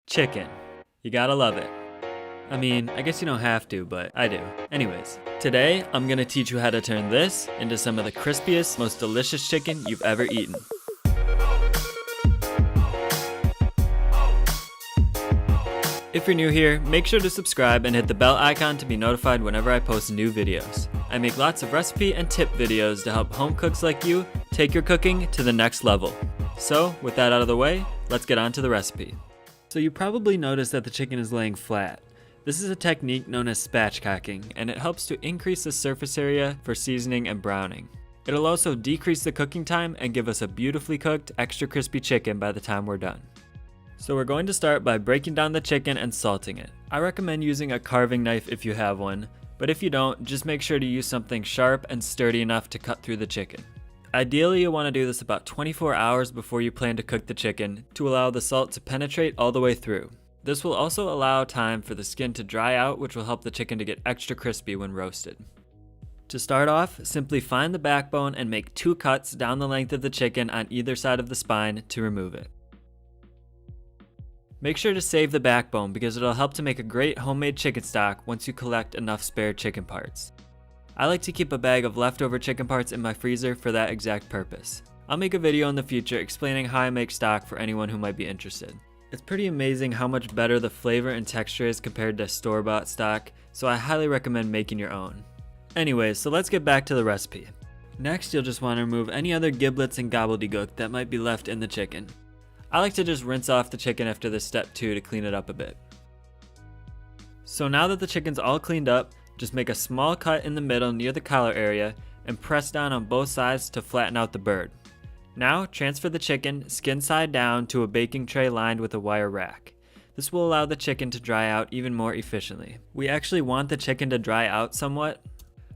Chicken. You gotta love it. I mean, I guess you don't have to, but I do. Anyways, today I'm gonna teach you how to turn this into some of the crispiest, most delicious chicken you've ever eaten. If you're new here, make sure to subscribe and hit the bell icon to be notified whenever I post new videos. I make lots of recipe and tip videos to help home cooks like you take your cooking to the next level. So, with that out of the way, let's get on to the recipe. So you probably noticed that the chicken is laying flat. This is a technique known as spatchcocking, and it helps to increase the surface area for seasoning and browning. It'll also decrease the cooking time and give us a beautifully cooked, extra crispy chicken by the time we're done. So we're going to start by breaking down the chicken and salting it. I recommend using a carving knife if you have one, but if you don't, just make sure to use something sharp and sturdy enough to cut through the chicken. Ideally, you'll want to do this about 24 hours before you plan to cook the chicken to allow the salt to penetrate all the way through. This will also allow time for the skin to dry out, which will help the chicken to get extra crispy when roasted. To start off, simply find the backbone and make 2 cuts down the length of the chicken on either side of the spine to remove it. Make sure to save the backbone because it'll help to make a great homemade chicken stock once you collect enough spare chicken parts. I like to keep a bag of leftover chicken parts in my freezer for that exact purpose. I'll make a video in the future explaining how I make stock for anyone who might be interested. It's pretty amazing how much better the flavor and texture is compared to store-bought stock, so I highly recommend making your own. Anyways, so let's get back to the recipe. Next, you'll just want to remove any other giblets and gobbledygook that might be left in the chicken. I like to just rinse off the chicken after this step too to clean it up a bit. So now that the chicken's all cleaned up, just make a small cut in the middle near the collar area and press down on both sides to flatten out the bird. Now transfer the chicken skin side down to a baking tray lined with a wire rack. This will allow the chicken to dry out even more efficiently. We actually want the chicken to dry out somewhat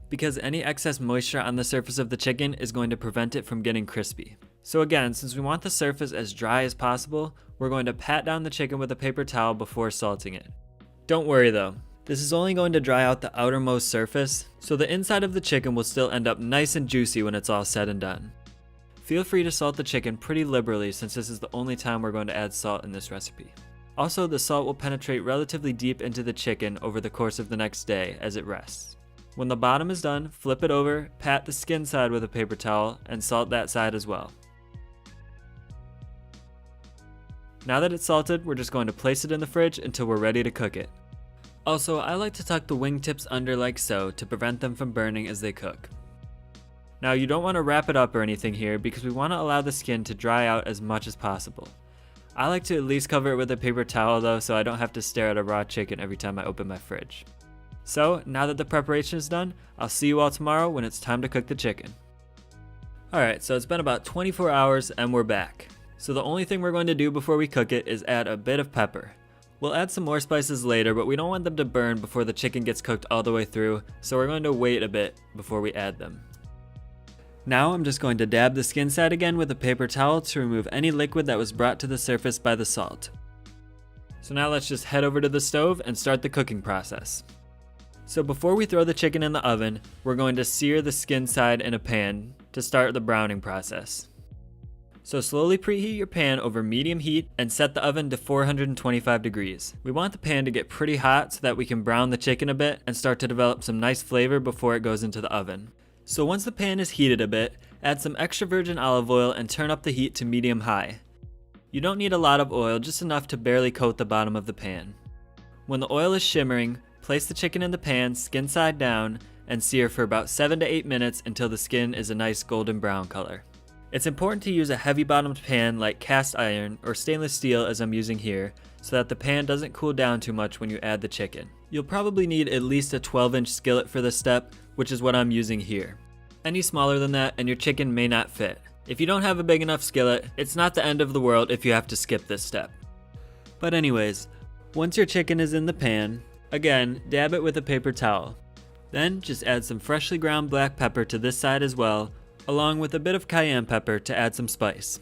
because any excess moisture on the surface of the chicken is going to prevent it from getting crispy. So again, since we want the surface as dry as possible, we're going to pat down the chicken with a paper towel before salting it. Don't worry though. This is only going to dry out the outermost surface, so the inside of the chicken will still end up nice and juicy when it's all said and done. Feel free to salt the chicken pretty liberally since this is the only time we're going to add salt in this recipe. Also, the salt will penetrate relatively deep into the chicken over the course of the next day as it rests. When the bottom is done, flip it over, pat the skin side with a paper towel, and salt that side as well. Now that it's salted, we're just going to place it in the fridge until we're ready to cook it. Also, I like to tuck the wingtips under like so to prevent them from burning as they cook. Now you don't want to wrap it up or anything here because we want to allow the skin to dry out as much as possible. I like to at least cover it with a paper towel though so I don't have to stare at a raw chicken every time I open my fridge. So, now that the preparation is done, I'll see you all tomorrow when it's time to cook the chicken. Alright, so it's been about 24 hours and we're back. So the only thing we're going to do before we cook it is add a bit of pepper. We'll add some more spices later, but we don't want them to burn before the chicken gets cooked all the way through, so we're going to wait a bit before we add them. Now I'm just going to dab the skin side again with a paper towel to remove any liquid that was brought to the surface by the salt. So now let's just head over to the stove and start the cooking process. So before we throw the chicken in the oven, we're going to sear the skin side in a pan to start the browning process. So slowly preheat your pan over medium heat and set the oven to 425 degrees. We want the pan to get pretty hot so that we can brown the chicken a bit and start to develop some nice flavor before it goes into the oven. So once the pan is heated a bit, add some extra virgin olive oil and turn up the heat to medium-high. You don't need a lot of oil, just enough to barely coat the bottom of the pan. When the oil is shimmering, place the chicken in the pan skin side down and sear for about 7 to 8 minutes until the skin is a nice golden brown color. It's important to use a heavy bottomed pan like cast iron or stainless steel as I'm using here so that the pan doesn't cool down too much when you add the chicken. You'll probably need at least a 12-inch skillet for this step, which is what I'm using here. Any smaller than that and your chicken may not fit. If you don't have a big enough skillet, it's not the end of the world if you have to skip this step. But anyways, once your chicken is in the pan, again, dab it with a paper towel. Then just add some freshly ground black pepper to this side as well, along with a bit of cayenne pepper to add some spice.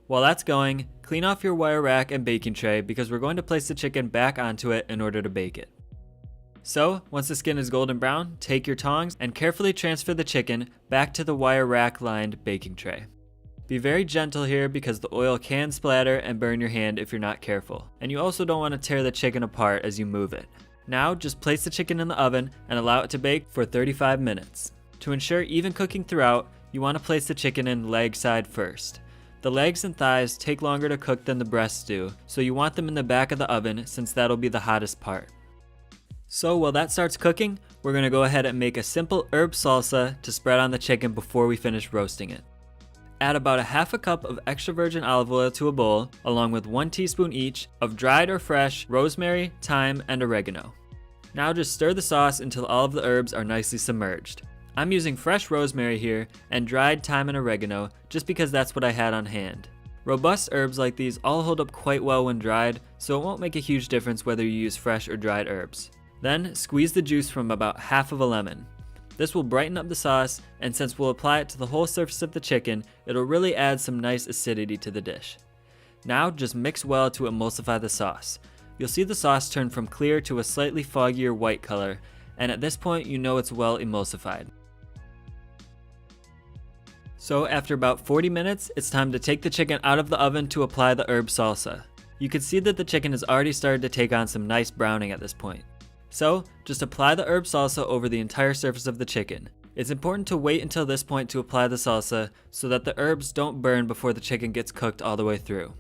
While that's going, clean off your wire rack and baking tray because we're going to place the chicken back onto it in order to bake it. So, once the skin is golden brown, take your tongs and carefully transfer the chicken back to the wire rack lined baking tray. Be very gentle here because the oil can splatter and burn your hand if you're not careful. And you also don't want to tear the chicken apart as you move it. Now just place the chicken in the oven and allow it to bake for 35 minutes. To ensure even cooking throughout, you want to place the chicken in leg side first. The legs and thighs take longer to cook than the breasts do, so you want them in the back of the oven since that'll be the hottest part. So while that starts cooking, we're going to go ahead and make a simple herb salsa to spread on the chicken before we finish roasting it. Add about a half a cup of extra virgin olive oil to a bowl, along with 1 teaspoon each of dried or fresh rosemary, thyme, and oregano. Now just stir the sauce until all of the herbs are nicely submerged. I'm using fresh rosemary here and dried thyme and oregano just because that's what I had on hand. Robust herbs like these all hold up quite well when dried, so it won't make a huge difference whether you use fresh or dried herbs. Then squeeze the juice from about half of a lemon. This will brighten up the sauce, and since we'll apply it to the whole surface of the chicken, it'll really add some nice acidity to the dish. Now just mix well to emulsify the sauce. You'll see the sauce turn from clear to a slightly foggier white color, and at this point you know it's well emulsified. So after about 40 minutes, it's time to take the chicken out of the oven to apply the herb salsa. You can see that the chicken has already started to take on some nice browning at this point. So, just apply the herb salsa over the entire surface of the chicken. It's important to wait until this point to apply the salsa so that the herbs don't burn before the chicken gets cooked all the way through.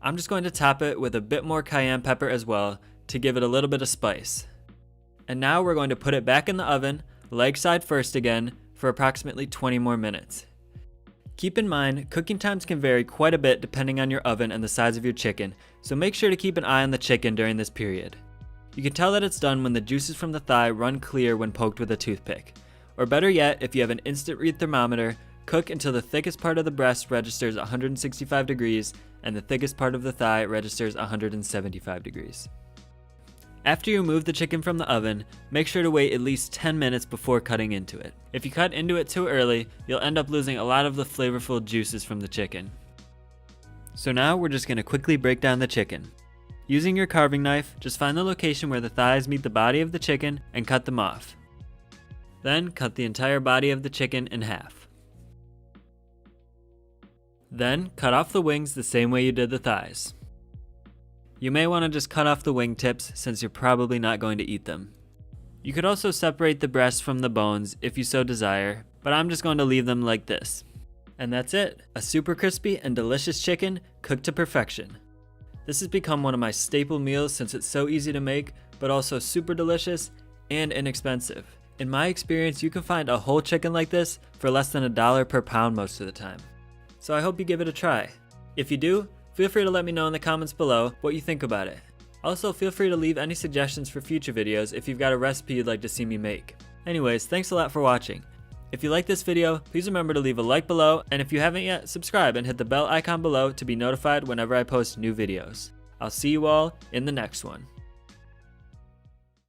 I'm just going to top it with a bit more cayenne pepper as well to give it a little bit of spice. And now we're going to put it back in the oven, leg side first again, for approximately 20 more minutes. Keep in mind, cooking times can vary quite a bit depending on your oven and the size of your chicken, so make sure to keep an eye on the chicken during this period. You can tell that it's done when the juices from the thigh run clear when poked with a toothpick. Or better yet, if you have an instant read thermometer, cook until the thickest part of the breast registers 165 degrees and the thickest part of the thigh registers 175 degrees. After you remove the chicken from the oven, make sure to wait at least 10 minutes before cutting into it. If you cut into it too early, you'll end up losing a lot of the flavorful juices from the chicken. So now we're just going to quickly break down the chicken. Using your carving knife, just find the location where the thighs meet the body of the chicken and cut them off. Then cut the entire body of the chicken in half. Then cut off the wings the same way you did the thighs. You may want to just cut off the wing tips since you're probably not going to eat them. You could also separate the breasts from the bones if you so desire, but I'm just going to leave them like this. And that's it, a super crispy and delicious chicken cooked to perfection. This has become one of my staple meals since it's so easy to make, but also super delicious and inexpensive. In my experience, you can find a whole chicken like this for less than $1 per pound most of the time. So I hope you give it a try. If you do, feel free to let me know in the comments below what you think about it. Also, feel free to leave any suggestions for future videos if you've got a recipe you'd like to see me make. Anyways, thanks a lot for watching. If you like this video, please remember to leave a like below, and if you haven't yet, subscribe and hit the bell icon below to be notified whenever I post new videos. I'll see you all in the next one.